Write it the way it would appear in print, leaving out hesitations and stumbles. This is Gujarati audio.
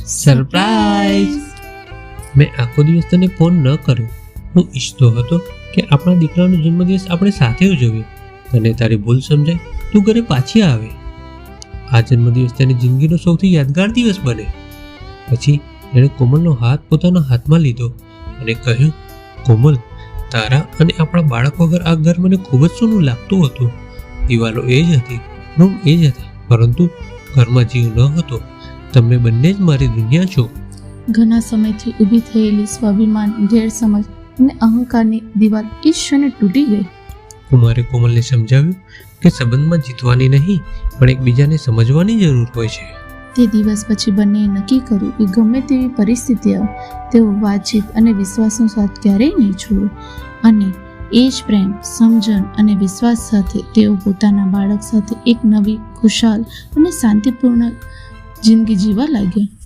સરપ્રાઈઝ! મેં આખો દિવસ તને ફોન ન કર્યો. હું ઈચ્છતો હતો કે આપણા દીકરાનો જન્મદિવસ આપણે સાથે ઉજવીએ. તને તારી ભૂલ સમજાય, તું ઘરે પાછી આવે. આ જન્મદિવસ તેની જિંદગીનો સૌથી યાદગાર દિવસ બને. પછી એણે કોમલનો હાથ પોતાના હાથમાં લીધો અને કહ્યું, કોમલ, તારા અને આપણા બાળક વગર આ ઘર મને ખૂબ જ સૂનું લાગતું હતું. દિવાલો એ જ હતી, રૂમ એ જ હતા, પરંતુ ઘરમાં જીવ ન હતો. તમે બંને જ મારી દુનિયા છો. ઘણા સમયથી ઊભી થયેલી સ્વાભિમાન, ગેરસમજ અને અહંકારની દિવાલ એ ક્ષણે તૂટી ગઈ. કુમારે કોમલને સમજાવ્યું કે સંબંધમાં જીતવાની નહીં, પણ એકબીજાને સમજવાની જરૂર હોય છે. તે દિવસ પછી બંનેએ નક્કી કર્યું કે ગમે તેવી પરિસ્થિતિ આવે, તેઓ વાતચીત અને વિશ્વાસનો સાથ ક્યારેય નહીં છોડે. અને એ જ પ્રેમ, સમજણ અને વિશ્વાસ સાથે તેઓ પોતાના બાળક સાથે એક નવી, ખુશાલ અને શાંતિપૂર્ણ જિંદગી જીવવા લાગ્યા.